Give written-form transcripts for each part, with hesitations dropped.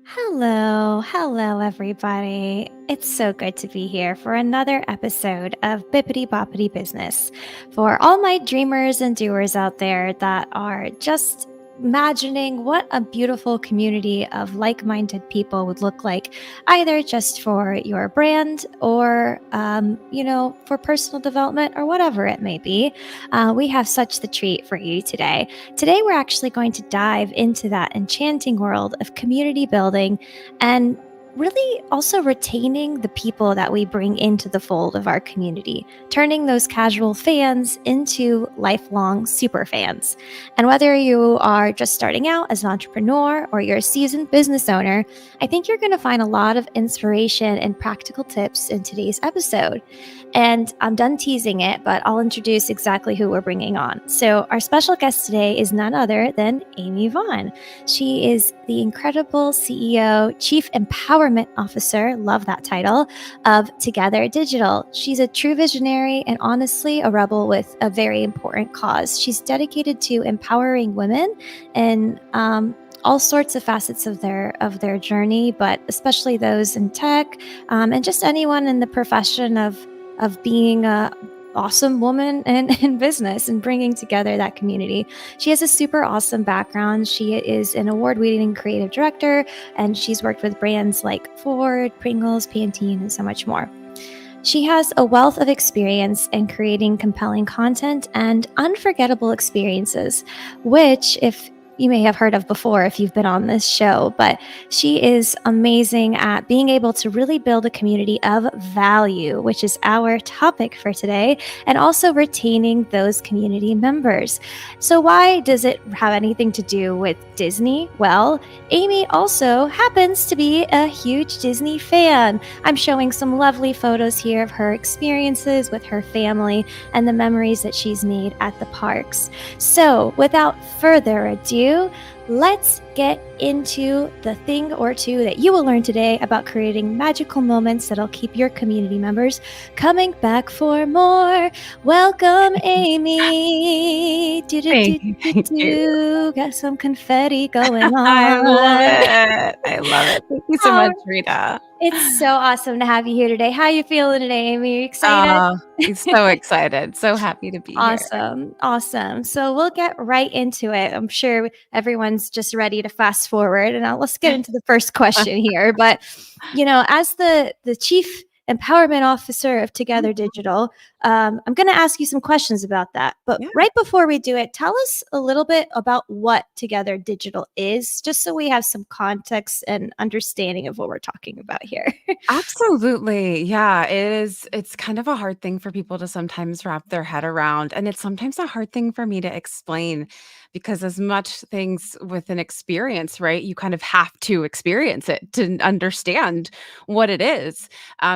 Hello, everybody. It's so good to be here for another episode of Bippity Boppity Business. For all my dreamers and doers out there that are just imagining what a beautiful community of like minded people would look like, either just for your brand or, for personal development or whatever it may be, we have such the treat for you today. Today, we're actually going to dive into that enchanting world of community building and really also retaining the people that we bring into the fold of our community, turning those casual fans into lifelong super fans. And whether you are just starting out as an entrepreneur or you're a seasoned business owner, I think you're going to find a lot of inspiration and practical tips in today's episode. And I'm done teasing it, but I'll introduce exactly who we're bringing on. So, our special guest today is none other than Amy Vaughan. She is the incredible CEO, Chief Empowerment Officer, love that title, of Together Digital. She's a true visionary and honestly a rebel with a very important cause. She's dedicated to empowering women in all sorts of facets of their journey, but especially those in tech and just anyone in the profession of being a awesome woman in business and bringing together that community. She has a super awesome background. She is an award-winning creative director, and she's worked with brands like Ford, Pringles, Pantene, and so much more. She has a wealth of experience in creating compelling content and unforgettable experiences, which, if you may have heard of before if you've been on this show, but she is amazing at being able to really build a community of value, which is our topic for today, and also retaining those community members. So, why does it have anything to do with Disney? Well, Amy also happens to be a huge Disney fan. I'm showing some lovely photos here of her experiences with her family and the memories that she's made at the parks. So, without further ado, let's get into the thing or two that you will learn today about creating magical moments that'll keep your community members coming back for more. Welcome, Amy. Thank you, thank you. Got some confetti going I love on. it. I love it. Thank you so Oh, much, Rita. it's so awesome to have you here today. How are you feeling today, Amy? Are you excited? Oh, he's so excited. So happy to be here. Awesome. So we'll get right into it. I'm sure everyone's just ready to fast forward, and let's get into the first question here. But as the chief empowerment officer of Together Mhm. Digital, I'm going to ask you some questions about that. But Yeah. right before we do it, tell us a little bit about what Together Digital is, just so we have some context and understanding of what we're talking about here. Absolutely. Yeah, it's kind of a hard thing for people to sometimes wrap their head around, and it's sometimes a hard thing for me to explain because as much things with an experience, right? You kind of have to experience it to understand what it is.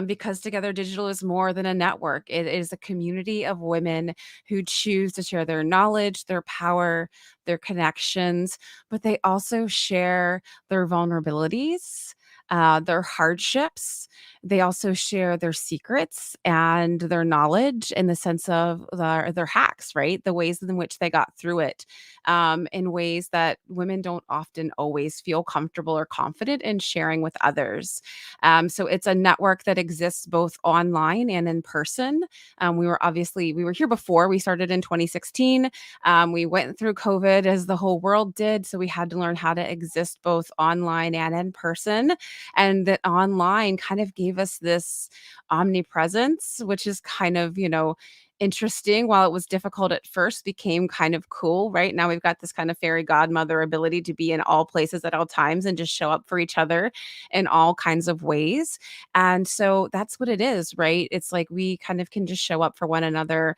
Because Together Digital is more than a network. It is a community of women who choose to share their knowledge, their power, their connections, but they also share their vulnerabilities, their hardships. They also share their secrets and their knowledge in the sense of their hacks, right? The ways in which they got through it, in ways that women don't often always feel comfortable or confident in sharing with others. So it's a network that exists both online and in person. We were here before. We started in 2016. We went through COVID as the whole world did, so we had to learn how to exist both online and in person, and that online kind of gave us this omnipresence, which is kind of, interesting. While it was difficult at first, became kind of cool. Right now we've got this kind of fairy godmother ability to be in all places at all times and just show up for each other in all kinds of ways. And so that's what it is, right? It's like we kind of can just show up for one another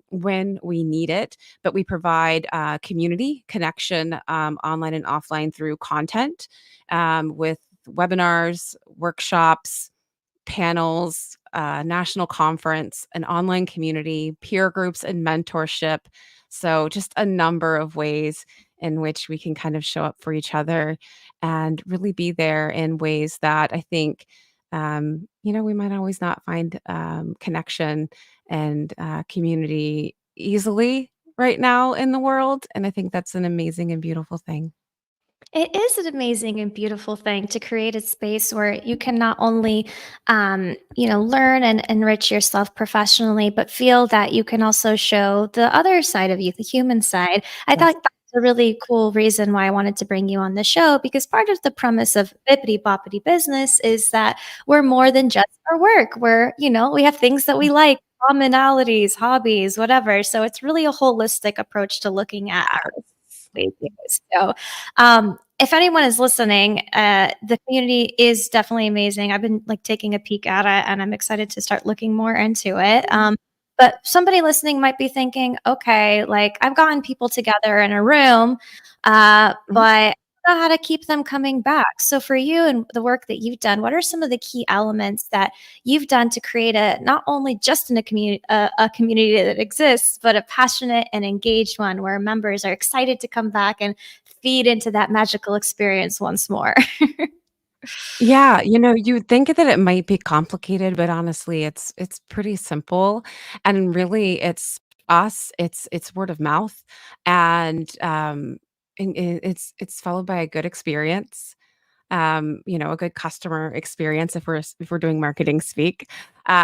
when we need it, but we provide community connection, online and offline, through content, with webinars, workshops, panels, national conference, an online community, peer groups, and mentorship. So, just a number of ways in which we can kind of show up for each other and really be there in ways that I think, we might always not find connection and community easily right now in the world. And I think that's an amazing and beautiful thing. It is an amazing and beautiful thing to create a space where you can not only, learn and enrich yourself professionally, but feel that you can also show the other side of you, the human side. I Yes. thought that's a really cool reason why I wanted to bring you on the show because part of the premise of Bippity Boppity Business is that we're more than just our work. We have things that we like, commonalities, hobbies, whatever. So it's really a holistic approach to looking at our Yes. we do. So, if anyone is listening, the community is definitely amazing. I've been like taking a peek at it, and I'm excited to start looking more into it. But somebody listening might be thinking, okay, like I've gotten people together in a room, Mhm. but I don't know how to keep them coming back. So, for you and the work that you've done, what are some of the key elements that you've done to create a not only just in a community that exists, but a passionate and engaged one where members are excited to come back and feed into that magical experience once more. Yeah, you would think that it might be complicated, but honestly, it's pretty simple, and really it's word of mouth, and it's followed by a good experience, a good customer experience if we're doing marketing speak,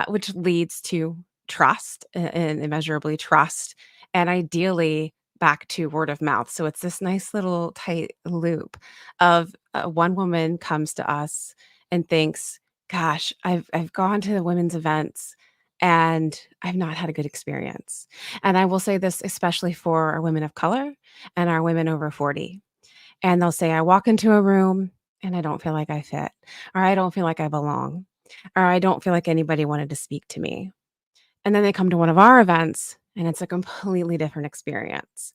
which leads to trust and immeasurably trust, and ideally back to word of mouth. So it's this nice little tight loop of one woman comes to us and thinks, "Gosh, I've gone to the women's events." And I've not had a good experience. And I will say this especially for our women of color and our women over 40. And they'll say, "I walk into a room and I don't feel like I fit, or I don't feel like I belong, or I don't feel like anybody wanted to speak to me." And then they come to one of our events and it's a completely different experience.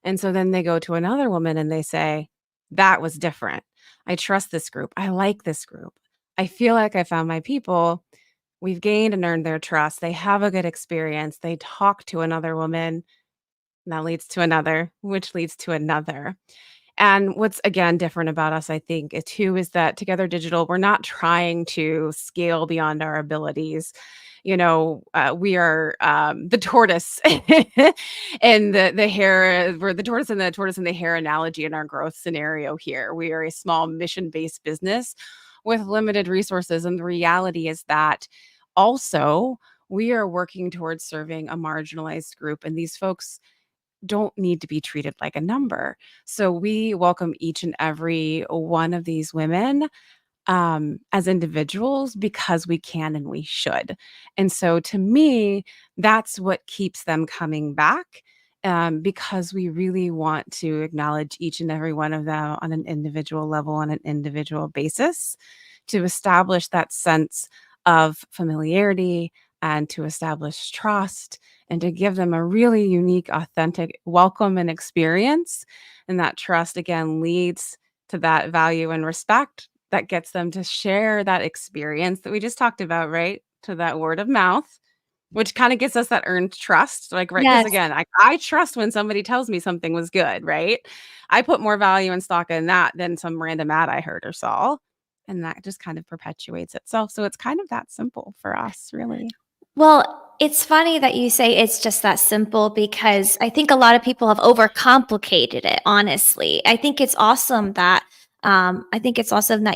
And so then they go to another woman and they say, "That was different. I trust this group. I like this group. I feel like I found my people." We've gained and earned their trust. They have a good experience. They talk to another woman. And that leads to another, which leads to another. And what's again different about us, I think, too, is that Together Digital, we're not trying to scale beyond our abilities. We are the tortoise and the hare. We're the tortoise and the hare analogy in our growth scenario here. We are a small mission based business with limited resources, and the reality is that also we are working towards serving a marginalized group, and these folks don't need to be treated like a number. So we welcome each and every one of these women as individuals because we can and we should. And so to me, that's what keeps them coming back because we really want to acknowledge each and every one of them on an individual level, on an individual basis, to establish that sense of familiarity and to establish trust and to give them a really unique, authentic welcome and experience. And that trust again leads to that value and respect that gets them to share that experience that we just talked about, right? To that word of mouth, which kinda gets us that earned trust, like, right? Because Yes. again, I trust when somebody tells me something was good, right? I put more value and stock in that than some random ad I heard or saw, and that just kind of perpetuates itself, so it's kind of that simple for us, really. Well, it's funny that you say it's just that simple because I think a lot of people have overcomplicated it, honestly. I think it's awesome that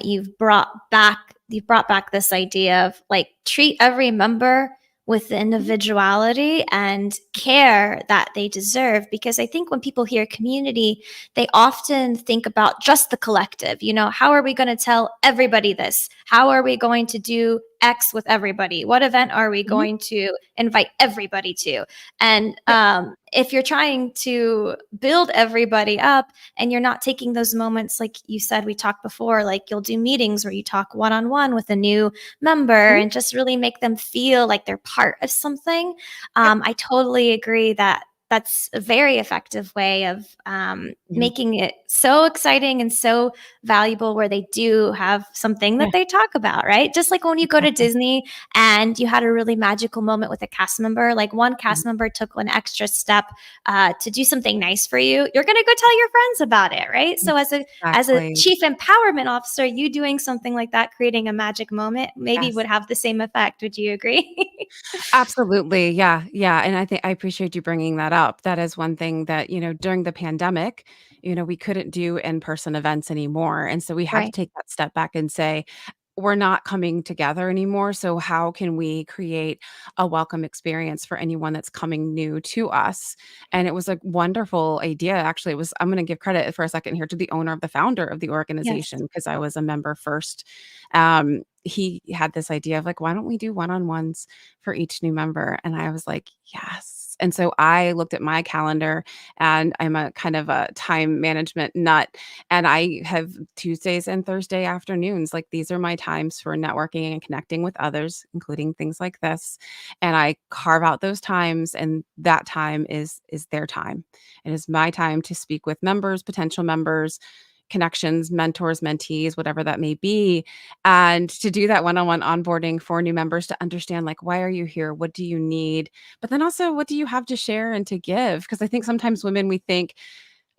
you've brought back this idea of like treat every member with the Mhm, individuality and care that they deserve because I think when people hear community, they often think about just the collective. How are we going to tell everybody this? How are we going to do X with everybody? What event are we mhm, going to invite everybody to? And yep, if you're trying to build everybody up and you're not taking those moments, like you said, we talked before, like you'll do meetings where you talk one on one with a new member mhm, and just really make them feel like they're part of something. yep, I totally agree that that's a very effective way of mhm, making it so exciting and so valuable where they do have something yeah, that they talk about, right? Just like when you go to exactly, Disney and you had a really magical moment with a cast member, like one mhm, cast member took an extra step to do something nice for you, you're going to go tell your friends about it, right? So as a exactly, chief empowerment officer, you doing something like that, creating a magic moment, maybe yes. would have the same effect. Would you agree? Absolutely, yeah, yeah, and I appreciate you bringing that up. That is one thing that, during the pandemic, we couldn't do in-person events anymore. And so we had to Right. take that step back and say, we're not coming together anymore. So how can we create a welcome experience for anyone that's coming new to us? And it was a wonderful idea. Actually, I'm going to give credit for a second here to the owner of the founder of the Yes. organization because I was a member first. He had this idea of like, why don't we do one-on-ones for each new member? And I was like, yes. And so I looked at my calendar, and I'm a kind of a time management nut, and I have Tuesdays and Thursday afternoons. Like, these are my times for networking and connecting with others, including things like this. And I carve out those times, and that time is their time. It is my time to speak with members, potential members, connections, mentors, mentees, whatever that may be, and to do that one-on-one onboarding for new members to understand, like, why are you here? What do you need? But then also, what do you have to share and to give? Because I think sometimes women, we think,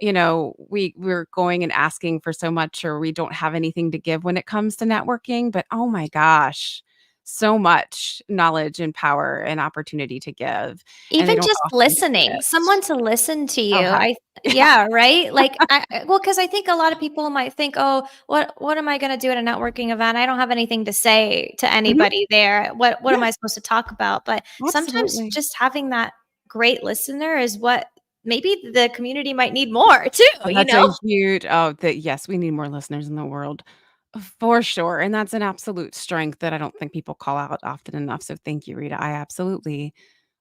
we're going and asking for so much, or we don't have anything to give when it comes to networking, but oh my gosh, so much knowledge and power and opportunity to give, and they Even don't just often see listening, it. someone to listen to Oh, you, heck. Yeah. yeah, right? Like, well, because I think a lot of people might think, "Oh, what am I gonna do at a networking event? I don't have anything to say to Mhm. anybody there. What am Yeah, I supposed to talk about?" But sometimes absolutely. just having that great listener is what maybe the community might need more too, Oh, you that's a know? huge that yes, we need more listeners in the world, for sure, and that's an absolute strength that I don't think people call out often enough, so thank you, Rita. I absolutely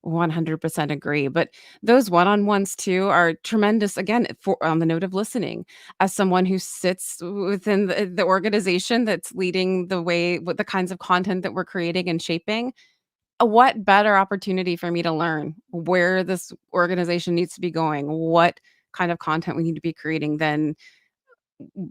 100% agree, but those one-on-ones too are tremendous, again, for on the note of listening. As someone who sits within the organization that's leading the way with the kinds of content that we're creating and shaping, what better opportunity for me to learn where this organization needs to be going, what kind of content we need to be creating than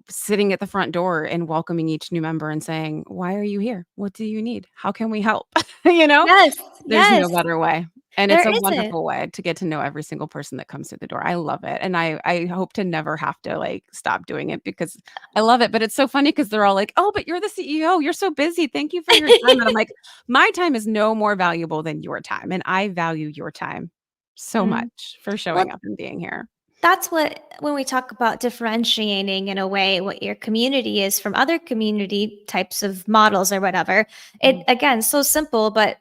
sitting at the front door and welcoming each new member and saying, "Why are you here? What do you need? How can we help?" You know? Yes, There's yes, no better way, and it's there a isn't. wonderful way to get to know every single person that comes through the door. I love it, and I hope to never have to, like, stop doing it because I love it, but it's so funny because 'cause they're all like, "Oh, but you're the CEO. You're so busy. Thank you for your time," and I'm like, "My time is no more valuable than your time, and I value your time so Mm. much for Well, showing up and being here." that's what when we talk about differentiating in a way what your community is from other community types of models or whatever. It Mhm. again, so simple, but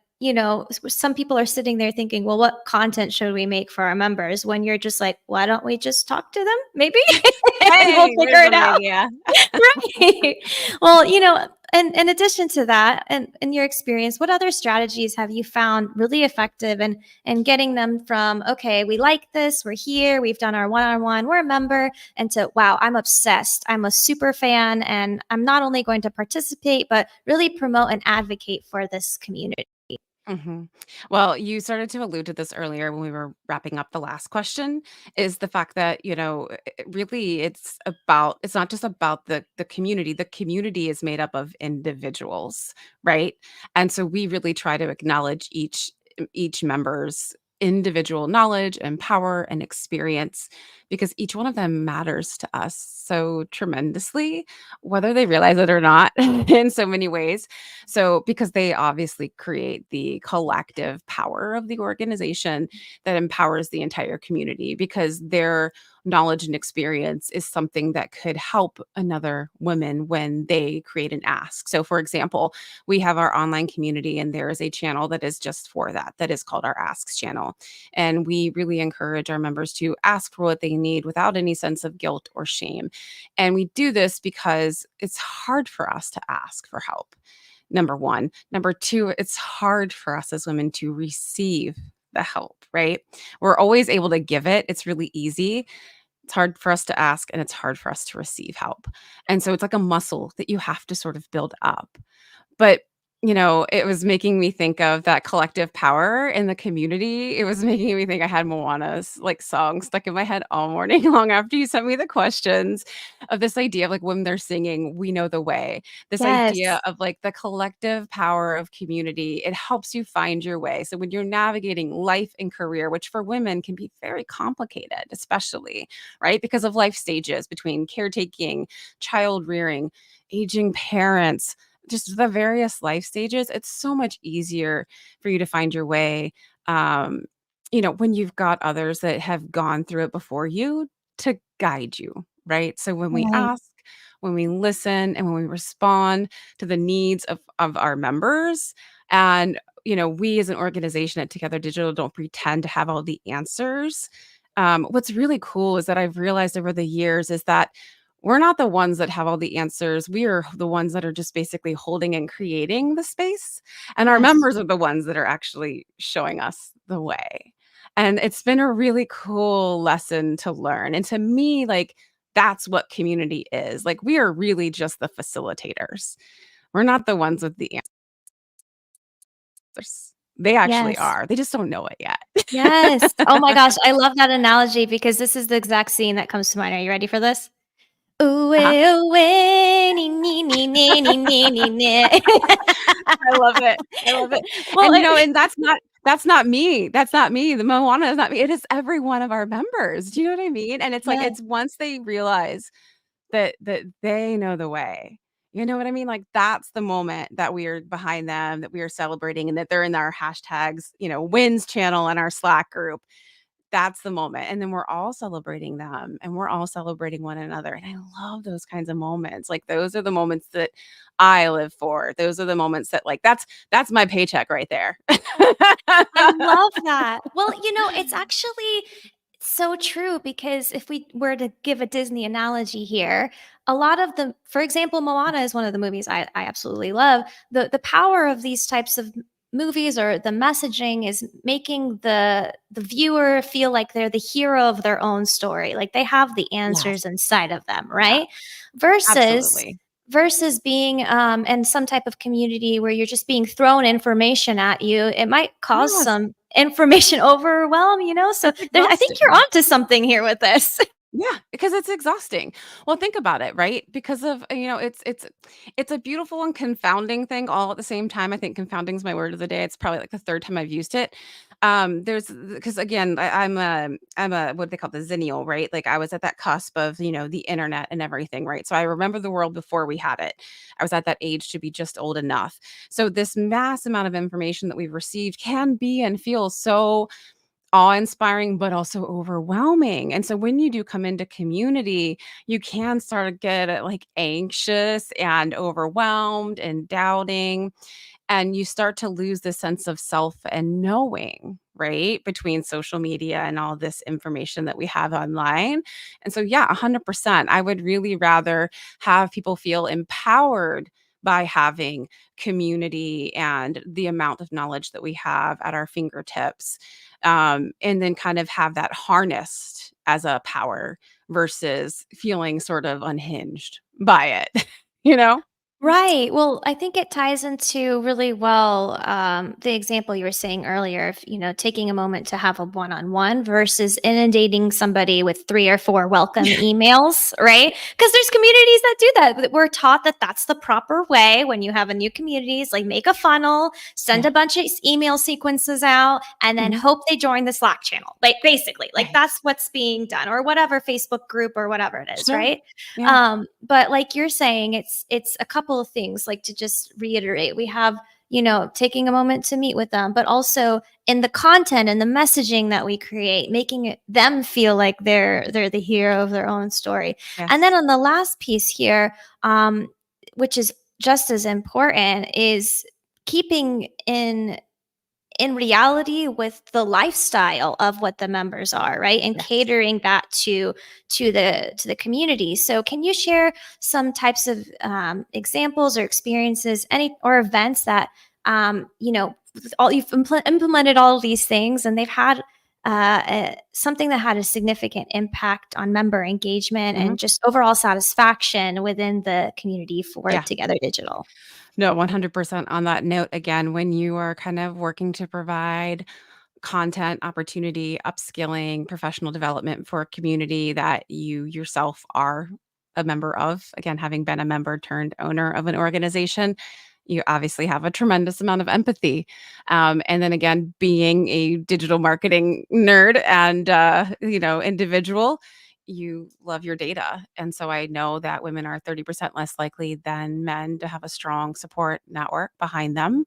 some people are sitting there thinking, well, what content should we make for our members? When you're just like, why don't we just talk to them? Maybe and we'll Hey, figure there's it an out. idea. Right. Well, and in addition to that, and in your experience, what other strategies have you found really effective in getting them from, okay, we like this, we're here, we've done our one-on-one, we're a member, and to, wow, I'm obsessed. I'm a super fan, and I'm not only going to participate, but really promote and advocate for this community. Mhm. Well, you started to allude to this earlier when we were wrapping up the last question, is the fact that, really it's not just about the community. The community is made up of individuals, right? And so we really try to acknowledge each member's individual knowledge and power and experience because each one of them matters to us so tremendously, whether they realize it or not in so many ways. So, because they obviously create the collective power of the organization that empowers the entire community because their knowledge and experience is something that could help another woman when they create an ask. So, for example, we have our online community and there is a channel that is just for that, that is called our Asks channel. And we really encourage our members to ask for what they need without any sense of guilt or shame. And we do this because it's hard for us to ask for help. Number 1. Number 2, it's hard for us as women to receive the help, right? We're always able to give it. It's really easy. It's hard for us to ask and it's hard for us to receive help. And so it's like a muscle that you have to sort of build up. But, it was making me think of that collective power in the community. It was making me think I had Moana's, like, song stuck in my head all morning long after you sent me the questions of this idea of, like, when they're singing, "We know the way." This idea Yes. of, like, the collective power of community. It helps you find your way. So when you're navigating life and career, which for women can be very complicated, especially, right? Because of life stages between caretaking, child rearing, aging parents, just the various life stages, it's so much easier for you to find your way, um, when you've got others that have gone through it before you to guide you, right? So when we Right. ask, when we listen, and when we respond to the needs of our members, and we as an organization at Together Digital don't pretend to have all the answers. What's really cool is that I've realized over the years is that we're not the ones that have all the answers. We are the ones that are just basically holding and creating the space. And our Yes. members are the ones that are actually showing us the way. And it's been a really cool lesson to learn. And to me, like, that's what community is. Like, we are really just the facilitators. We're not the ones with the answers. They actually Yes. are. They just don't know it yet. Yes. Oh my gosh, I love that analogy because this is the exact scene that comes to mind. Are you ready for this? Ooh, Uh-huh. ooh, nee, nee, nee, nee, nee, nee, nee, nee. I love it. I love it. Well, And, and that's not me. That's not me. The Moana is not me. It is every one of our members. Do you know what I mean? And it's like, yeah. it's once they realize that they know the way. You know what I mean? Like, that's the moment that we are behind them, that we are celebrating, and that they're in our hashtags, wins channel and our Slack group. That's the moment. And then we're all celebrating them, and we're all celebrating one another. And I love those kinds of moments. Like, those are the moments that I live for. Those are the moments that, like, that's my paycheck right there. I love that. Well, it's actually so true because if we were to give a Disney analogy here, a lot of the, for example, Moana is one of the movies I absolutely love. The power of these types of movies or the messaging is making the viewer feel like they're the hero of their own story, like they have the Yes. answers inside of them, Yeah, right? Versus absolutely. being in some type of community where you're just being thrown information at you, it might cause Yes. some information overwhelm, so It's I think you're exhausting. onto something here with this. Yeah, because it's exhausting. Well, think about it, right? Because of, it's a beautiful and confounding thing all at the same time. I think confounding is my word of the day. It's probably like the third time I've used it. There's because again, I'm a what they call the zennial, right? Like, I was at that cusp of, the internet and everything, right? So I remember the world before we had it. I was at that age to be just old enough. So this mass amount of information that we've received can be and feel so awe-inspiring, but also overwhelming. And so when you do come into community, you can start to get like anxious and overwhelmed and doubting, and you start to lose the sense of self and knowing, right? Between social media and all this information that we have online. And so, yeah, 100%. I would really rather have people feel empowered by having community and the amount of knowledge that we have at our fingertips, and then kind of have that harnessed as a power versus feeling sort of unhinged by it, you know? Right. Well, I think it ties into really well the example you were saying earlier of, taking a moment to have a one-on-one versus inundating somebody with 3 or 4 welcome emails, right? Because there's communities that do that. We're taught that that's the proper way when you have a new community. Is like make a funnel, send Yeah. a bunch of email sequences out, and then Mhm. hope they join the Slack channel. Like basically, like Right. that's what's being done, or whatever Facebook group or whatever it is, Sure. right? Yeah. But like you're saying, it's a couple of things. Like to just reiterate, we have taking a moment to meet with them, but also in the content and the messaging that we create, making them feel like they're the hero of their own story. And then Yes. on the last piece here, which is just as important, is keeping in reality with the lifestyle of what the members are, right, and Yes. catering that to the community. So can you share some types of examples or experiences, any or events that all you've implemented all of these things and they've had something that had a significant impact on member engagement Mhm. and just overall satisfaction within the community for Yeah. Together Digital? No, 100% on that note, again, when you are kind of working to provide content, opportunity, upskilling, professional development for a community that you yourself are a member of, again, having been a member turned owner of an organization, you obviously have a tremendous amount of empathy. And then again, being a digital marketing nerd and individual, you love your data. And so I know that women are 30% less likely than men to have a strong support network behind them,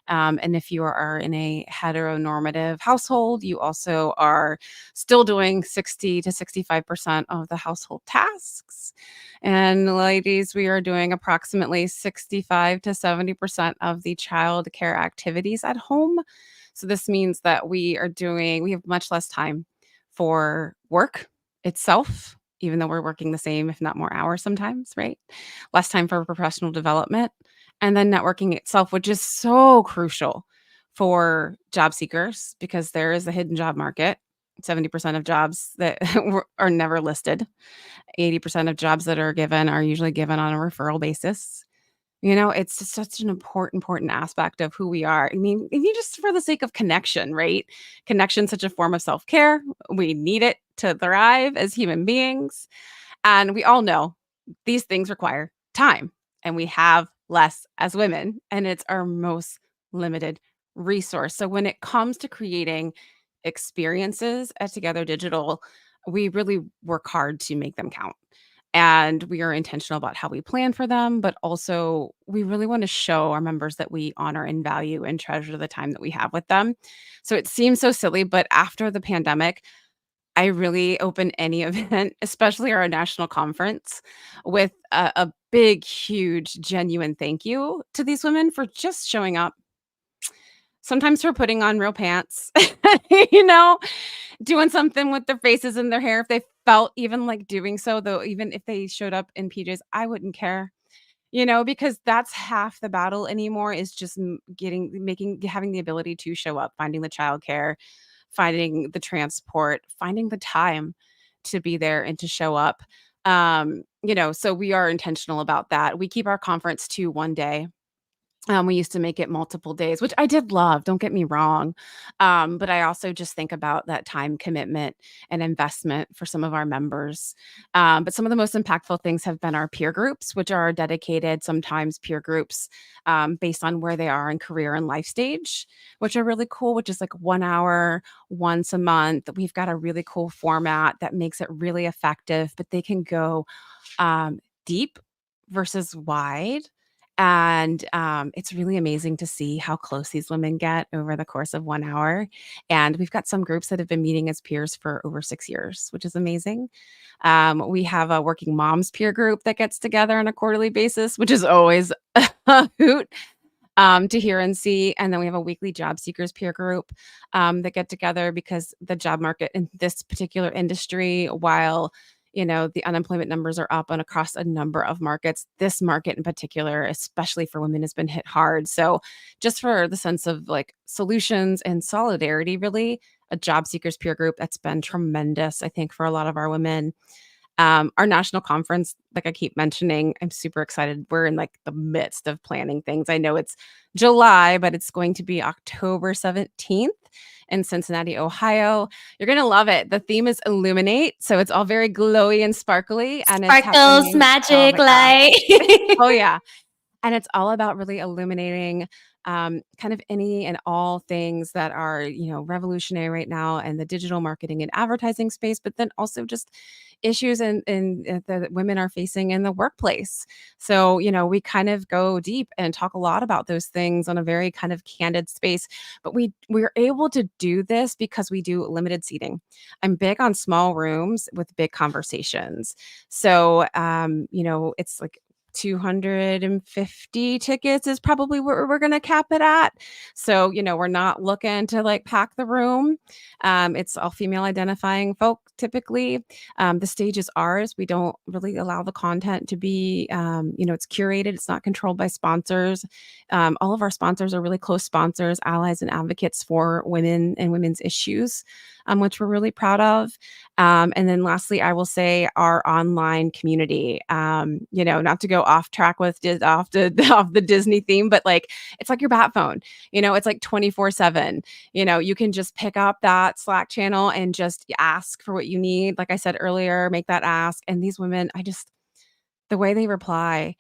And if you are in a heteronormative household, you also are still doing 60 to 65% of the household tasks. And ladies, we are doing approximately 65 to 70% of the child care activities at home. So this means that we have much less time for work itself, even though we're working the same, if not more hours sometimes, right? Less time for professional development. And then networking itself, which is so crucial for job seekers because there is a hidden job market. 70% of jobs that are never listed. 80% of jobs that are given are usually given on a referral basis. It's just such an important aspect of who we are. I mean, even just for the sake of connection, right? Connection, such a form of self-care. We need it to thrive as human beings. And we all know these things require time, and we have less as women, and it's our most limited resource. So when it comes to creating experiences at Together Digital, we really work hard to make them count. And we are intentional about how we plan for them, but also we really want to show our members that we honor and value and treasure the time that we have with them. So it seems so silly, but after the pandemic, I really open any event, especially our national conference, with a big, huge, genuine thank you to these women for just showing up. Sometimes for putting on real pants, you know, doing something with their faces and their hair if they felt even like doing so, though, even if they showed up in PJs, I wouldn't care. Because that's half the battle anymore is just having the ability to show up, finding the childcare, finding the transport, finding the time to be there and to show up. So we are intentional about that. We keep our conference to one day. We used to make it multiple days, which I did love, don't get me wrong. But I also just think about that time commitment and investment for some of our members. But some of the most impactful things have been our peer groups, which are dedicated, sometimes peer groups based on where they are in career and life stage, which are really cool, which is like 1 hour once a month. We've got a really cool format that makes it really effective, but they can go deep versus wide. And it's really amazing to see how close these women get over the course of 1 hour. And we've got some groups that have been meeting as peers for over 6 years, which is amazing. We have a working moms peer group that gets together on a quarterly basis, which is always a hoot to hear and see. And then we have a weekly job seekers peer group that get together because the job market in this particular industry, while the unemployment numbers are up and across a number of markets. This market in particular, especially for women, has been hit hard. So just for the sense of like solutions and solidarity, really, a job seekers peer group that's been tremendous, I think, for a lot of our women. Our national conference, like I keep mentioning, I'm super excited. We're in like the midst of planning things. I know it's July, but it's going to be October 17th in Cincinnati, Ohio. You're going to love it. The theme is Illuminate. So it's all very glowy and sparkly. And it's Sparkles, happening. Oh magic, my gosh. light. Oh, yeah. And it's all about really illuminating kind of any and all things that are, revolutionary right now in the digital marketing and advertising space, but then also just issues that women are facing in the workplace. So, we kind of go deep and talk a lot about those things on a very kind of candid space. But we're able to do this because we do limited seating. I'm big on small rooms with big conversations. So, it's like 250 tickets is probably where we're going to cap it at. So, we're not looking to like pack the room. It's all female identifying folk typically. The stage is ours. We don't really allow the content to be, it's curated. It's not controlled by sponsors. All of our sponsors are really close sponsors, allies, and advocates for women and women's issues, which we're really proud of. And then lastly, I will say our online community, not to go off track with off the Disney theme, but like, it's like your bat phone, it's like 24/7, you can just pick up that Slack channel and just ask for what you need. Like I said earlier, make that ask. And these women, the way they reply,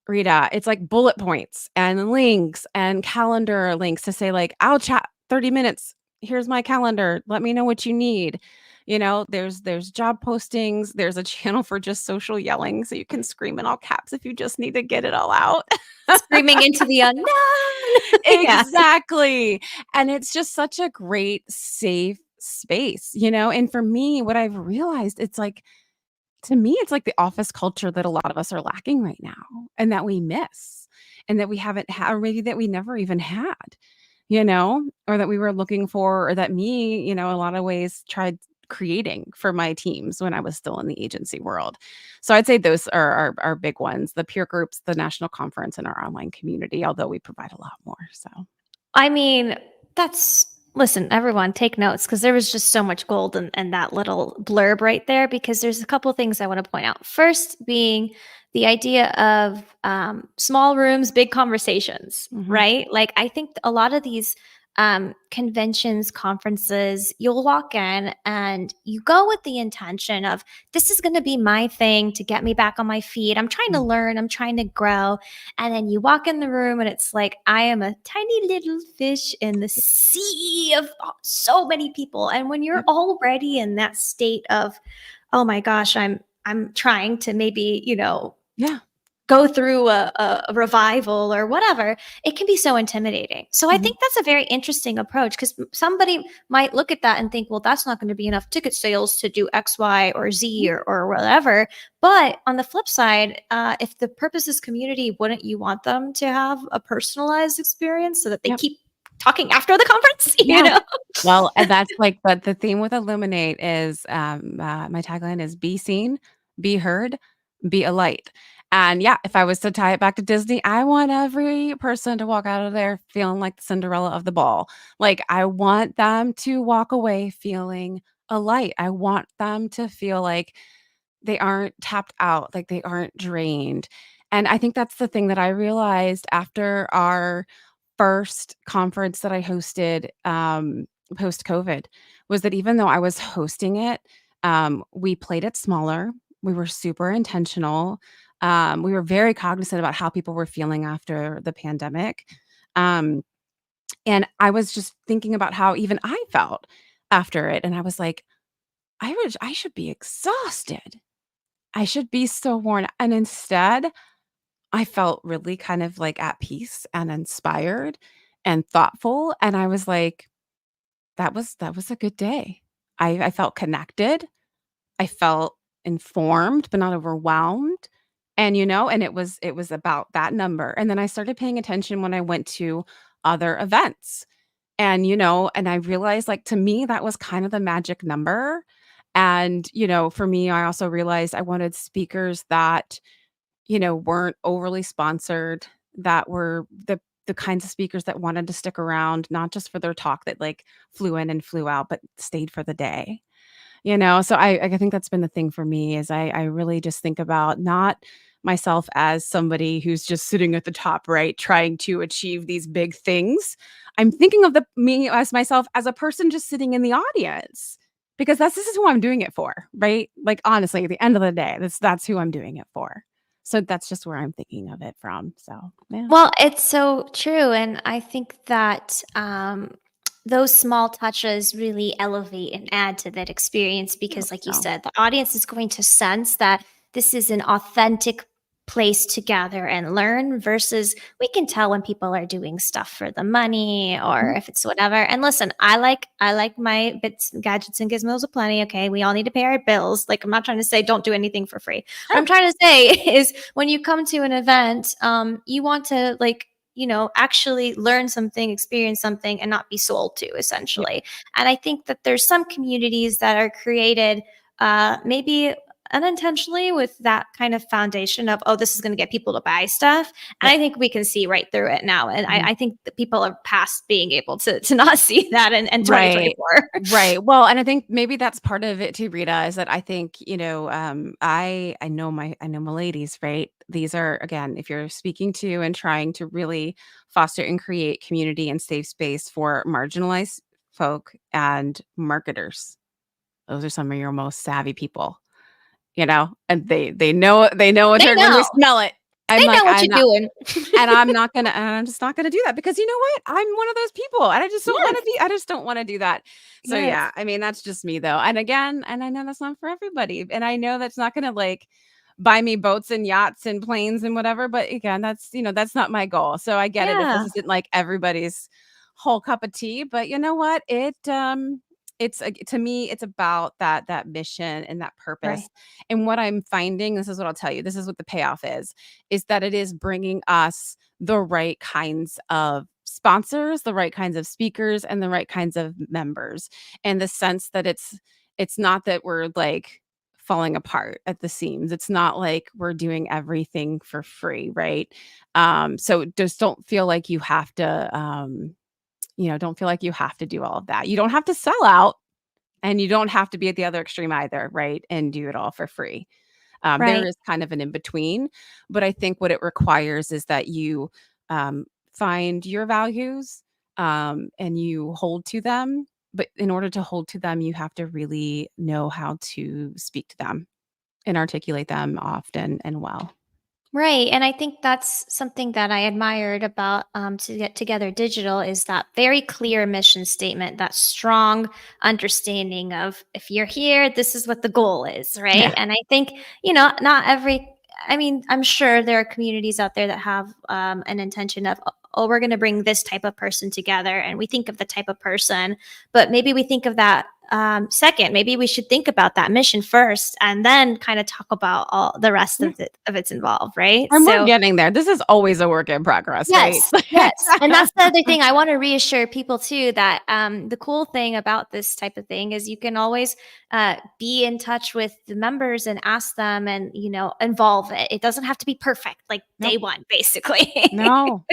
Rita, it's like bullet points and links and calendar links to say like, I'll chat 30 minutes. Here's my calendar. Let me know what you need. There's job postings. There's a channel for just social yelling. So you can scream in all caps if you just need to get it all out. Screaming into the unknown. Yeah. Exactly. And it's just such a great safe space, and for me, what I've realized, it's like, to me, it's like the office culture that a lot of us are lacking right now and that we miss and that we haven't had, or maybe that we never even had, or that we were looking for, or that me, a lot of ways tried creating for my teams when I was still in the agency world. So I'd say those are our big ones, the peer groups, the national conference, and our online community, although we provide a lot more. So, I mean, that's listen, everyone take notes because there was just so much gold in that little blurb right there because there's a couple things I want to point out. First being the idea of small rooms, big conversations, mhm. right? Like I think a lot of these conventions, conferences, you'll walk in and you go with the intention of this is going to be my thing to get me back on my feet. I'm trying to Mm. learn, I'm trying to grow. And then you walk in the room and it's like, I am a tiny little fish in the sea of so many people. And when you're Yep. already in that state of, oh my gosh, I'm trying to maybe, Yeah. go through a revival or whatever, it can be so intimidating. So I Mhm. think that's a very interesting approach because somebody might look at that and think, well, that's not going to be enough ticket sales to do X, Y, or Z Mhm. or whatever. But on the flip side, if the purpose is community, wouldn't you want them to have a personalized experience so that they Yep. keep talking after the conference, Yeah. Well, and that's like, but the theme with Illuminate is, my tagline is be seen, be heard, be a light. And yeah, if I was to tie it back to Disney, I want every person to walk out of there feeling like the Cinderella of the ball. Like, I want them to walk away feeling a light. I want them to feel like they aren't tapped out, like they aren't drained. And I think that's the thing that I realized after our first conference that I hosted, post COVID, was that even though I was hosting it, we played it smaller. We were super intentional. We were very cognizant about how people were feeling after the pandemic. Um, and I was just thinking about how even I felt after it. And I was like, I should be exhausted. I should be so worn. And instead, I felt really kind of like at peace and inspired and thoughtful, and I was like, that was a good day." I felt connected, I felt informed, but not overwhelmed, and it was about that number, and then I started paying attention when I went to other events, and I realized, like, to me, that was kind of the magic number, and, for me, I also realized I wanted speakers that weren't overly sponsored, that were the kinds of speakers that wanted to stick around, not just for their talk that, like, flew in and flew out, but stayed for the day, So I think that's been the thing for me is I really just think about not myself as somebody who's just sitting at the top, right, trying to achieve these big things. I'm thinking of the me as myself as a person just sitting in the audience because this is who I'm doing it for, right? Like, honestly, at the end of the day, that's who I'm doing it for. So that's just where I'm thinking of it from. So, yeah. Well, it's so true. And I think that those small touches really elevate and add to that experience I hope because, like you so. said, the audience is going to sense that this is an authentic place to gather and learn versus we can tell when people are doing stuff for the money or Mhm. if it's whatever. And listen, I like my bits gadgets and gizmos aplenty. Okay, we all need to pay our bills. Like, I'm not trying to say don't do anything for free. What I'm Sure. trying to say is when you come to an event, you want to like, actually learn something, experience something, and not be sold to, Yeah. essentially. And I think that there's some communities that are created maybe unintentionally with that kind of foundation of, oh, this is going to get people to buy stuff. And Yep. I think we can see right through it now. And Mhm. I think that people are past being able to not see that in Right. 2024. Right. Well, and I think maybe that's part of it too, Rita, is that I think, I know my ladies, right? These are, again, if you're speaking to and trying to really foster and create community and safe space for marginalized folk and marketers. Those are some of your most savvy people, and they know a They turd when they know. smell it. They I'm like, know what you're doing. I'm just not gonna do that because you know what? I'm one of those people, and Yes. I just don't wanna do that. So, Yes. yeah, I mean, that's just me, though, and again, I know that's not for everybody, and I know that's not gonna, like, buy me boats and yachts and planes and whatever, but again, that's not my goal. So I get it if this Yeah. isn't like everybody's whole cup of tea, but you know what? To me, it's about that mission and that Right. purpose. And what I'm finding, this is what I'll tell you, this is what the payoff is that it is bringing us the right kinds of sponsors, the right kinds of speakers, and the right kinds of members. And the sense that it's not that we're like falling apart at the seams. It's not like we're doing everything for free, right? So just don't feel like you have to don't feel like you have to do all of that. You don't have to sell out and you don't have to be at the other extreme either, right? And do it all for free. There Right. is kind of an in between, but I think what it requires is that you find your values and you hold to them. But in order to hold to them, you have to really know how to speak to them and articulate them often and well. Right. And I think that's something that I admired about To Get Together Digital is that very clear mission statement, that strong understanding of if you're here, this is what the goal is. Right. Yeah. And I think, not every, I mean, I'm sure there are communities out there that have an intention of, oh, we're going to bring this type of person together. And we think of the type of person, but maybe we think of that second. Maybe we should think about that mission first and then kind of talk about all the rest Yeah. of its involved, right? And we're So getting there. This is always a work in progress, right? yes, yes, and that's the other thing I want to reassure people too, that the cool thing about this type of thing is you can always be in touch with the members and ask them, and involve it. It doesn't have to be perfect, like day Nope. one, basically. No.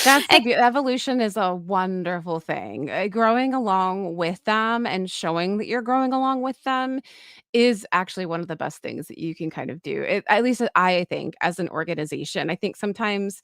That's the And evolution is a wonderful thing. Growing along with them and showing that you're growing along with them is actually one of the best things that you can kind of do. At least I think as an organization. I think sometimes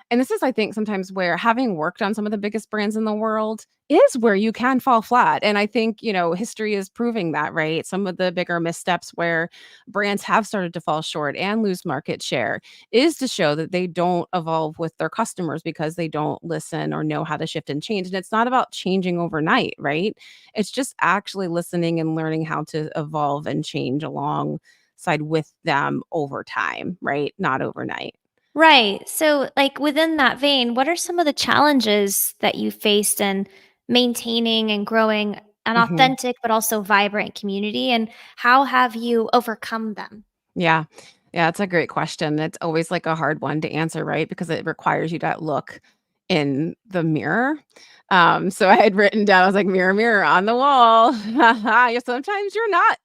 and this is, I think, sometimes where having worked on some of the biggest brands in the world is where you can fall flat. And I think, history is proving that, right? Some of the bigger missteps where brands have started to fall short and lose market share is to show that they don't evolve with their customers because they don't listen or know how to shift and change. And it's not about changing overnight, right? It's just actually listening and learning how to evolve and change alongside with them over time, right? Not overnight. right. So, like within that vein, what are some of the challenges that you faced in maintaining and growing an Mhm. authentic but also vibrant community, and how have you overcome them? Yeah. Yeah, it's a great question. It's always like a hard one to answer, right? Because it requires you to look in the mirror. So I had written down, I was like, mirror, mirror on the wall. Yeah, sometimes you're not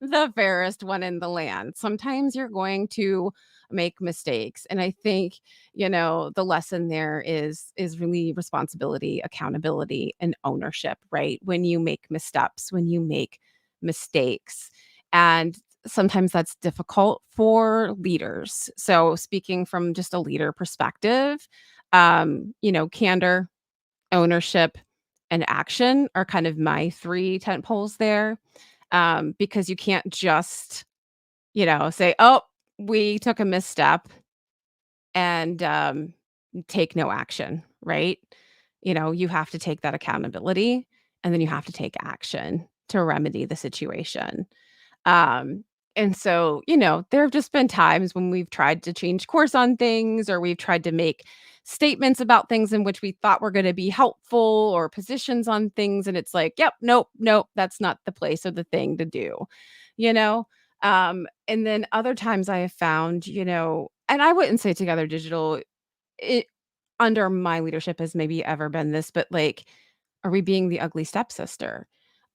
the fairest one in the land. Sometimes you're going to make mistakes. And I think, the lesson there is really responsibility, accountability, and ownership, right? When you make missteps, when you make mistakes. And sometimes that's difficult for leaders. So speaking from just a leader perspective, candor, ownership, and action are kind of my 3 tent poles there, because you can't just, say, "Oh, we took a misstep," and, take no action, right? You have to take that accountability, and then you have to take action to remedy the situation. Um, and so, there have just been times when we've tried to change course on things or we've tried to make statements about things in which we thought were going to be helpful or positions on things. And it's like, yep, nope, nope, that's not the place or the thing to do, you know? And then other times I have found, and I wouldn't say Together Digital it under my leadership has maybe ever been this, but like, are we being the ugly stepsister?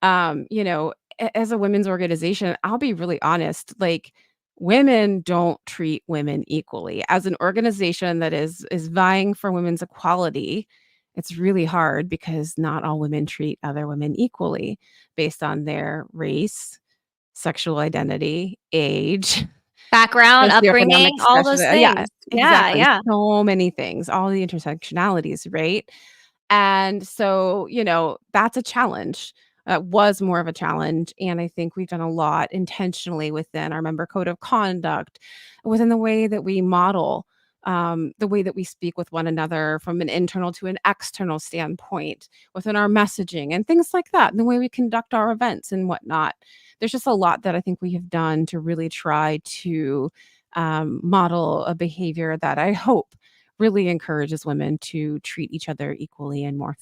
As a women's organization, I'll be really honest, like women don't treat women equally. As an organization that is vying for women's equality, it's really hard because not all women treat other women equally based on their race, sexual identity, age, Background, socioeconomic upbringing, all status. those Yeah, things. Yeah, exactly. yeah. So many things, all the intersectionalities, right? And so, that's a challenge. Was more of a challenge. And I think we've done a lot intentionally within our member code of conduct, within the way that we model the way that we speak with one another from an internal to an external standpoint within our messaging and things like that, and the way we conduct our events and whatnot. There's just a lot that I think we have done to really try to model a behavior that I hope really encourages women to treat each other equally and more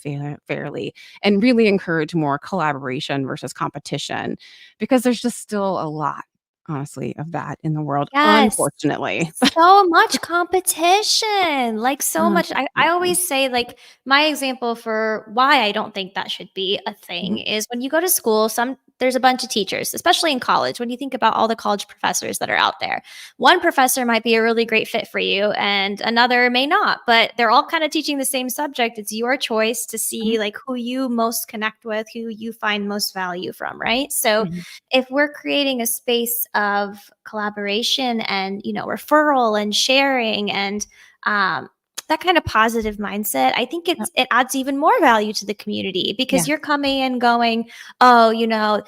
fairly, and really encourage more collaboration versus competition, because there's just still a lot, honestly, of that in the world, Yes. unfortunately. So much competition, like, so much. I Unfortunately. always say, like, my example for why I don't think that should be a thing Mhm, is when you go to school, there's a bunch of teachers, especially in college, when you think about all the college professors that are out there. One professor might be a really great fit for you and another may not, but they're all kind of teaching the same subject. It's your choice to mhm, see, like, who you most connect with, who you find most value from, right? So mhm. if we're creating a space of collaboration and, referral and sharing and that kind of positive mindset, I think Yep. it adds even more value to the community because Yeah. you're coming in going, oh,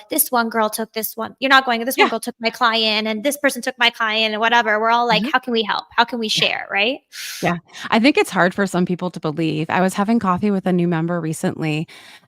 this one girl took this one, you're not going, this one Yeah. girl took my client and this person took my client and whatever. We're all like, Mhm. how can we help, how can we Yeah. share, right? Yeah. I think it's hard for some people to believe. I was having coffee with a new member recently,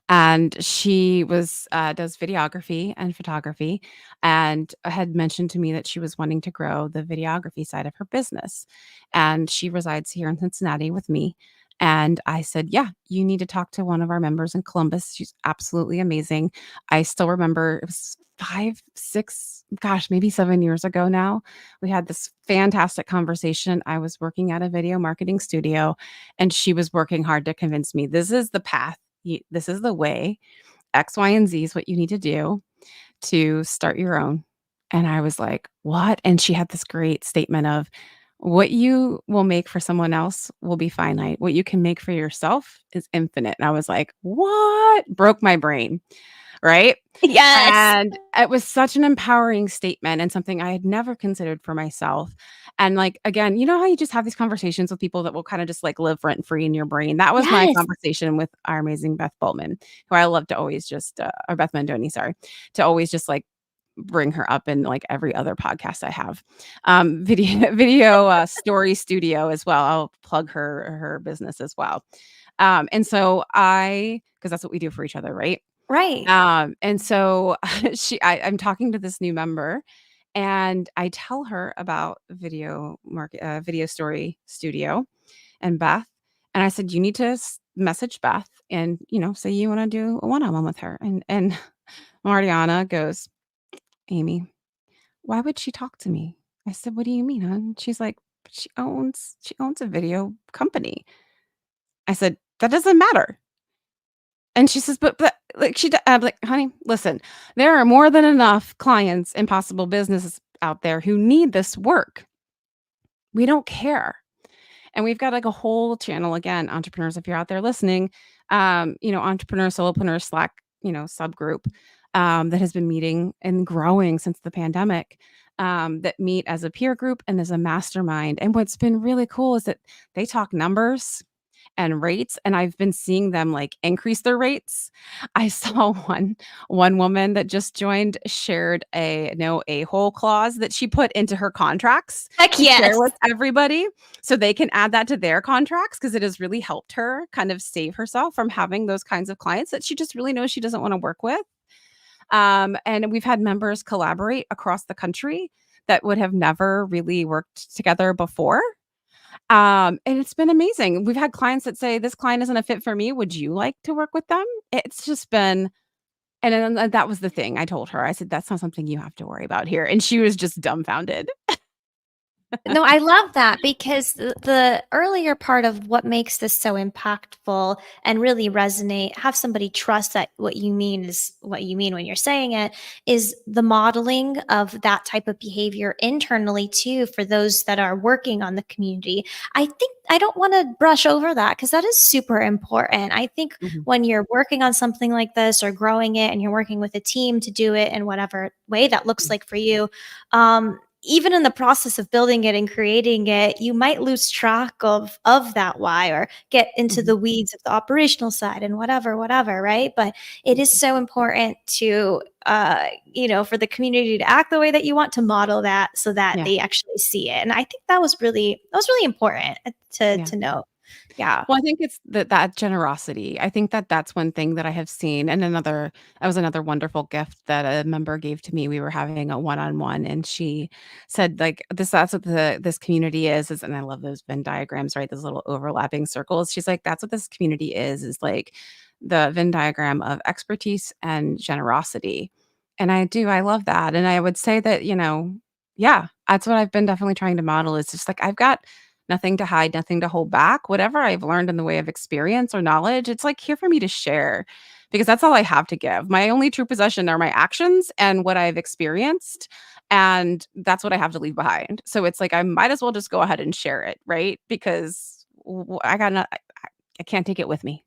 and she does videography and photography, and had mentioned to me that she was wanting to grow the videography side of her business. And she resides here in Cincinnati with me. And I said, "Yeah, you need to talk to one of our members in Columbus. She's absolutely amazing." I still remember it was 5, 6, gosh, maybe 7 years ago now. We had this fantastic conversation. I was working at a video marketing studio, and she was working hard to convince me, "This is the path. This is the way. X, Y, and Z is what you need to do to start your own." And I was like, "What?" And she had this great statement of, "What you will make for someone else will be finite. What you can make for yourself is infinite." And I was like, "What?" Broke my brain, right? Yes. And it was such an empowering statement and something I had never considered for myself. And, like, again, you know how you just have these conversations with people that will kinda just, like, live rent free in your brain? That was my Yes. conversation with our amazing Beth Bowman, who I love to always just, or Beth Mandoni, sorry, to always just, like, bring her up in, like, every other podcast I have. Story studio as well. I'll plug her business as well. And so I, because that's what we do for each other, right? Right. And so I'm talking to this new member, and I tell her about Video Story Studio and Beth, and I said, "You need to message Beth and, say you wanna do a one-on-one with her." And Mariana goes, "Amy, why would she talk to me?" I said, "What do you mean, hon?" She's like, "But she owns a video company." I said, "That doesn't matter." And she says, "But," like, I'm like, "Honey, listen, there are more than enough clients and possible businesses out there who need this work. We don't care." And we've got, like, a whole channel, again, entrepreneurs, if you're out there listening, entrepreneur, solopreneur Slack, subgroup, that has been meeting and growing since the pandemic, that meet as a peer group and as a mastermind. And what's been really cool is that they talk numbers and rates, and I've been seeing them, like, increase their rates. I saw one woman that just joined shared a no a-hole clause that she put into her contracts Heck to share yes. with everybody so they can add that to their contracts, because it has really helped her kind of save herself from having those kinds of clients that she just really knows she doesn't wanna work with. And we've had members collaborate across the country that would have never really worked together before. And it's been amazing. We've had clients that say, "This client isn't a fit for me. Would you like to work with them?" It's just been, and then that was the thing I told her. I said, "That's not something you have to worry about here." And she was just dumbfounded. No, I love that because the earlier part of what makes this so impactful and really resonate, have somebody trust that what you mean is what you mean when you're saying it, is the modeling of that type of behavior internally too for those that are working on the community. I think I don't want to brush over that because that is super important. I think Mhm, when you're working on something like this or growing it and you're working with a team to do it in whatever way that looks mm, like for you, um, even in the process of building it and creating it, you might lose track of that why, or get into Mhm. the weeds of the operational side and whatever, right? But it is so important to for the community to act the way that you want, to model that so that Yeah, they actually see it. And I think that was really important yeah. to note. Yeah. Well, I think it's that generosity. I think that that's one thing that I have seen, and that was another wonderful gift that a member gave to me. We were having a one-on-one, and she said, like, that's what this community is, and I love those Venn diagrams, right? Those little overlapping circles. She's like, "That's what this community is like the Venn diagram of expertise and generosity." And I love that, and I would say that, yeah, that's what I've been definitely trying to model is just like, I've got nothing to hide, nothing to hold back. Whatever I've learned in the way of experience or knowledge, it's like here for me to share because that's all I have to give. My only true possession are my actions and what I've experienced. And that's what I have to leave behind. So it's like I might as well just go ahead and share it, right? Because I can't take it with me.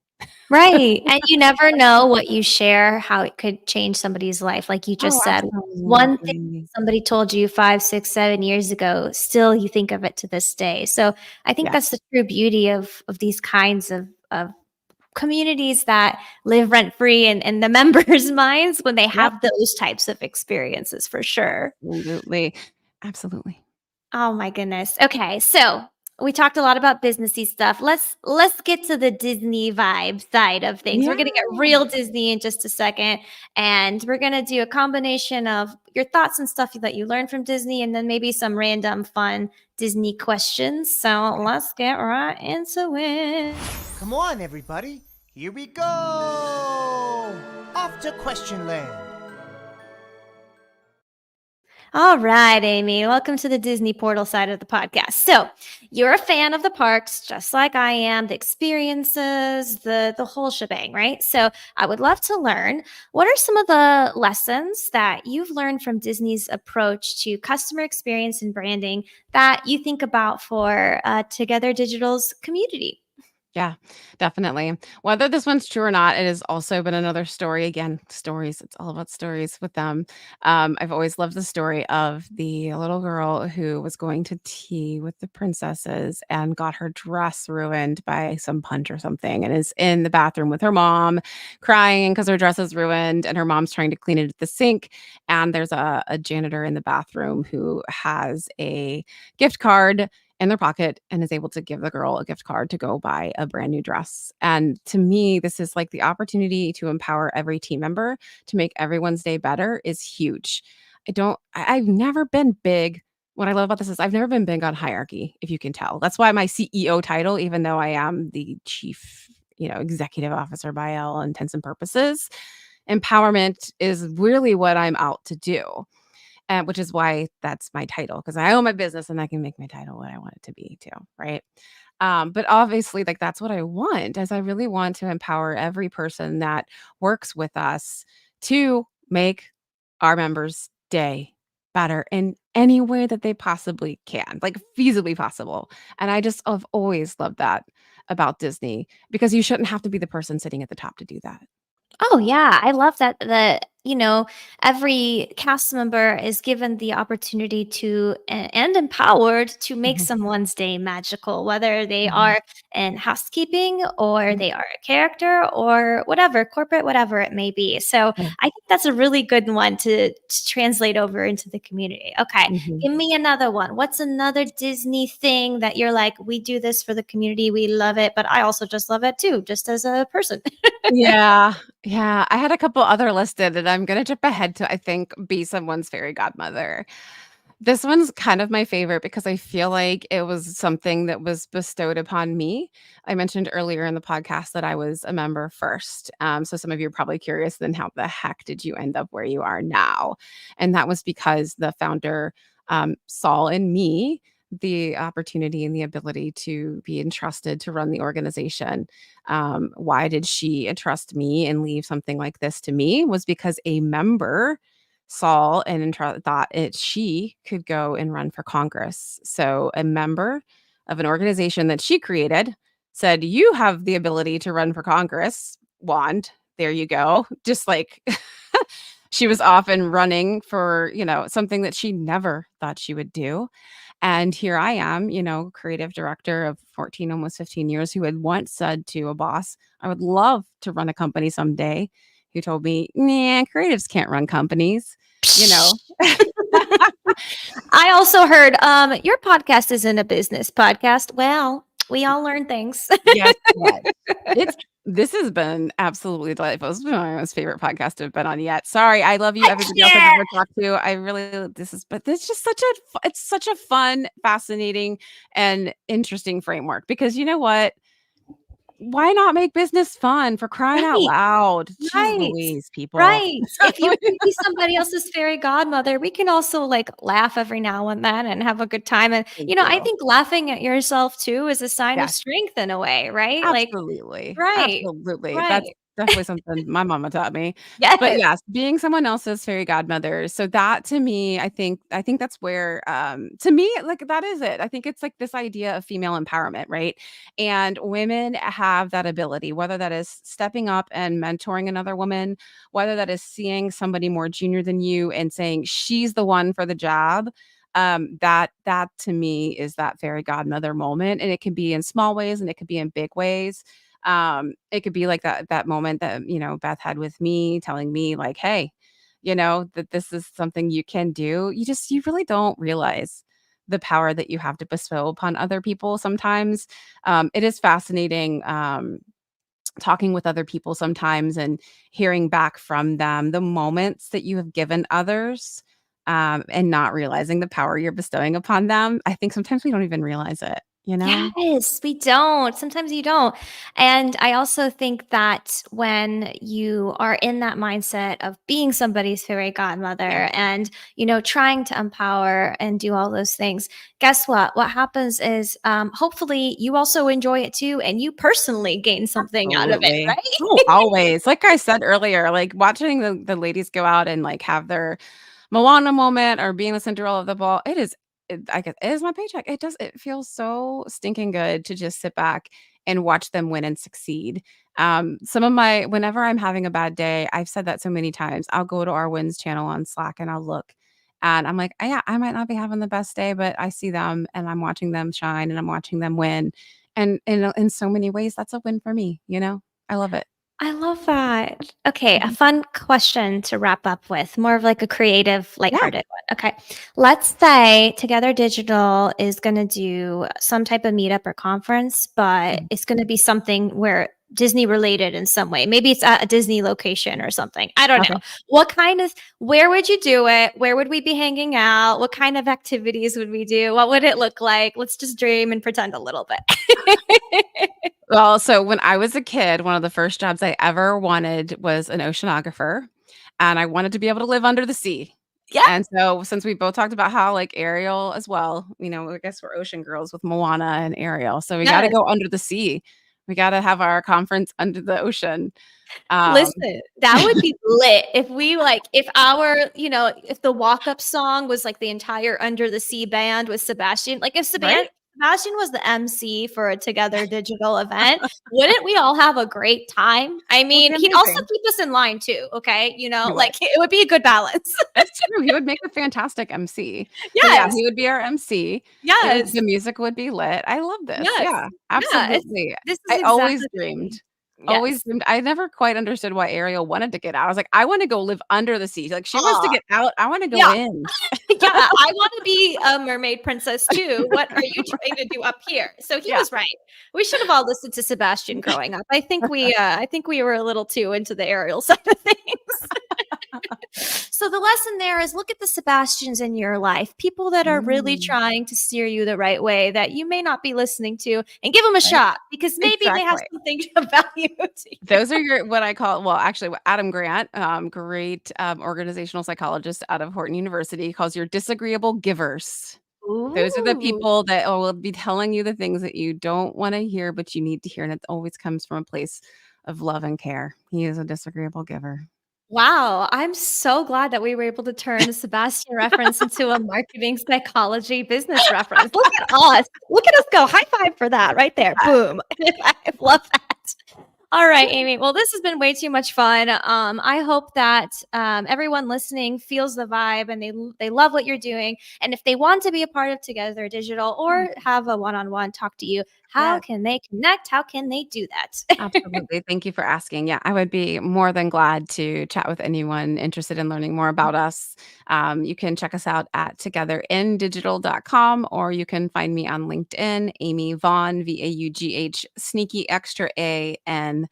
Right, and you never know what you share, how it could change somebody's life, like you Oh, just said. One thing absolutely. somebody told you 5, 6, 7 years ago, still you think of it to this day. So, I think Yeah. that's the true beauty of these kinds of communities that live rent free in the members' minds when they Yep. have those types of experiences, for sure. Absolutely. Absolutely. Oh my goodness. Okay, so we talked a lot about businessy stuff. Let's get to the Disney vibe side of things. Yeah. We're gonna get real Disney in just a second, and we're gonna do a combination of your thoughts and stuff that you learned from Disney, and then maybe some random fun Disney questions. So let's get right into it. Come on, everybody. Here we go. Off to Question Land. All right, Amy. Welcome to the Disney Portal side of the podcast. So, you're a fan of the parks, just like I am, the experiences, the whole shebang, right? So, I would love to learn, what are some of the lessons that you've learned from Disney's approach to customer experience and branding that you think about for Together Digital's community? Yeah, definitely. Whether this one's true or not, it has also been another story. Again, stories. It's all about stories with them. I've always loved the story of the little girl who was going to tea with the princesses and got her dress ruined by some punch or something, and is in the bathroom with her mom, crying because her dress is ruined, and her mom's trying to clean it at the sink. And there's a janitor in the bathroom who has a gift card in their pocket and is able to give the girl a gift card to go buy a brand new dress. And to me, this is like the opportunity to empower every team member to make everyone's day better is huge. I've never been big. What I love about this is I've never been big on hierarchy, if you can tell. That's why my CEO title, even though I am the chief, executive officer by all intents and purposes, empowerment is really what I'm out to do, which is why that's my title because I own my business and I can make my title what I want it to be too, right? But obviously, like that's what I want, is I really want to empower every person that works with us to make our members' day better in any way that they possibly can, like feasibly possible. And I just have always loved that about Disney because you shouldn't have to be the person sitting at the top to do that. Oh yeah, I love that every cast member is given the opportunity to and empowered to make Mhm, someone's day magical, whether they mhm. are in housekeeping or Yep, they are a character or whatever, corporate, whatever it may be. So yeah, I think that's a really good one to translate over into the community. Okay, mhm. give me another one. What's another Disney thing that you're like, we do this for the community, we love it, but I also just love it too, just as a person? Yeah, yeah, I had a couple other listed, and I'm gonna jump ahead to, I think, be someone's fairy godmother. This one's kind of my favorite because I feel like it was something that was bestowed upon me. I mentioned earlier in the podcast that I was a member first, so some of you are probably curious, then how the heck did you end up where you are now? And that was because the founder, saw in me the opportunity and the ability to be entrusted to run the organization. Why did she entrust me and leave something like this to me? Was because a member saw and thought she could go and run for Congress. So a member of an organization that she created said, "You have the ability to run for Congress, wand. There you go." Just like She was often running for, something that she never thought she would do. And here I am, creative director of 14, almost 15 years, who had once said to a boss, I would love to run a company someday, who told me, nah, creatives can't run companies, you know. I also heard your podcast isn't a business podcast. Well, we all learn things. Guess what? It's this has been absolutely delightful. This has been my most favorite podcast I've been on yet. Sorry, I love you, Heck everybody else I've yeah. ever talked to. I really but this is just it's such a fun, fascinating, and interesting framework because you know what? Why not make business fun for crying out Right. loud? Jeez Right. Louise, people. Right. If you can be somebody else's fairy godmother, we can also like laugh every now and then and have a good time. And, Thank I you. think laughing at yourself too is a sign of Yes. strength in a way, right? Like, Absolutely, right. absolutely. That's Right. definitely something my mama taught me. But Yes. yes, being someone else's fairy godmother. So that to me, I think that's where to me, like that is it. I think it's like this idea of female empowerment, right? And women have that ability, whether that is stepping up and mentoring another woman, whether that is seeing somebody more junior than you and saying she's the one for the job, that to me is that fairy godmother moment, and it can be in small ways and it could be in big ways. It could be like that moment that Beth had with me, telling me like, hey, that this is something you can do. You really don't realize the power that you have to bestow upon other people sometimes. It is fascinating, talking with other people sometimes and hearing back from them the moments that you have given others, and not realizing the power you're bestowing upon them. I think sometimes we don't even realize it, you know? Yes, we don't. Sometimes you don't. And I also think that when you are in that mindset of being somebody's fairy Yeah, godmother and, trying to empower and do all those things, guess what? What happens is hopefully you also enjoy it too. And you personally gain something out of it, absolutely. Oh, right? always. Like I said earlier, like watching the ladies go out and like have their Moana moment or being the Cinderella of the ball, I guess it is my paycheck. It feels so stinking good to just sit back and watch them win and succeed. Whenever I'm having a bad day, I've said that so many times, I'll go to our wins channel on Slack and I'll look and I'm like, yeah, I might not be having the best day, but I see them and I'm watching them shine and I'm watching them win. And in so many ways, that's a win for me, you know? I love it. I love that. Okay, a Mhm. fun question to wrap up with, more of like a creative, Yeah. lighthearted one. Okay. Let's say Together Digital is going to do some type of meetup or conference, but Mhm. it's going to be something where Disney related in some way. Maybe it's at a Disney location or something. I don't know. Okay. Where would you do it? Where would we be hanging out? What kind of activities would we do? What would it look like? Let's just dream and pretend a little bit. Well, so when I was a kid, one of the first jobs I ever wanted was an oceanographer, and I wanted to be able to live under the sea. Yeah. And so since we both talked about how like Ariel as well, I guess we're ocean girls with Moana and Ariel. So we got to Yes. go under the sea. We got to have our conference under the ocean. Um, Listen, that would be lit if we if our, if the walk-up song was like the entire Under the Sea band with Sebastian, like if right? Sebastian was the MC for a Together Digital event, wouldn't we all have a great time? I It would mean, be he'd also amazing. keep us in line too, okay? He would. Like it would be a good balance. That's true. He would make a fantastic MC. But yeah, Yes. he would be our MC. Yes. The music would be lit. I love this. Yes. Yeah, Yeah, absolutely. this is I always exactly the dreamed. thing. Always Yes. dreamed. I never quite understood why Ariel wanted to get out. I was like, I want to go live under the sea. Like she wants to Aw, get out. I want to go yeah. in. Yeah, I wanna be a mermaid princess too. What are you trying to do up here? So he Yeah. was right. We should have all listened to Sebastian growing up. I think we were a little too into the Ariel side of things. So the lesson there is look at the Sebastians in your life, people that are really Mm, trying to steer you the right way that you may not be listening to, and give them a right. shot because maybe they have Exactly. something of value to you. Those are your what I call well, actually, what Adam Grant, great organizational psychologist out of Horton University, calls your disagreeable givers. Those are the Ooh. people that will be telling you the things that you don't wanna hear, but you need to hear, and it always comes from a place of love and care. He is a disagreeable giver. Wow, I'm so glad that we were able to turn a Sebastian reference into a marketing psychology business reference. Look at us. Look at us go. High five for that right there. Boom. I love that. All right, Amy. Well, this has been way too much fun. I hope that everyone listening feels the vibe and they love what you're doing. And if they want to be a part of Together Digital or have a one-on-one talk to you, how Yes. can they connect? How can they do that? Absolutely. Thank you for asking. Yeah, I would be more than glad to chat with anyone interested in learning more about us. You can check us out at togetherindigital.com, or you can find me on LinkedIn, Amy Vaughan, Vaugh, sneaky extra A. And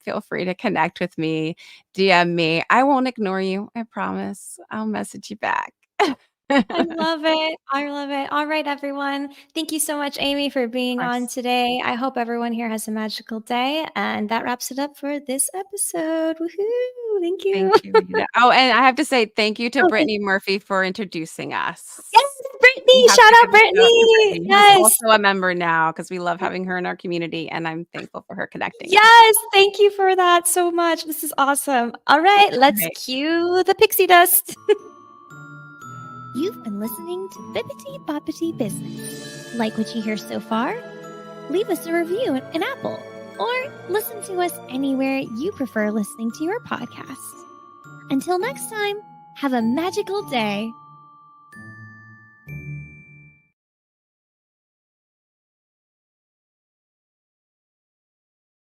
feel free to connect with me, DM me. I won't ignore you. I promise. I'll message you back. I love it. I love it. All right, everyone. Thank you so much, Amy, for being on Course. today. I hope everyone here has a magical day. And that wraps it up for this episode. Woohoo! Thank Thank you. you, Rita. Oh, and I have to say thank you to Okay. Brittany Murphy for introducing Yes, us. We Brittany. have Shout to out give a shout out to Brittany. Brittany, who's Yes. also a member now because we love having her in our community, and I'm thankful for her connecting us. Yes. Thank you for that so much. This is awesome. All right. Let's Right. cue the pixie dust. You've been listening to Bippity Boppity Business. Like what you hear so far? Leave us a review in Apple or listen to us anywhere you prefer listening to your podcast. Until next time, have a magical day.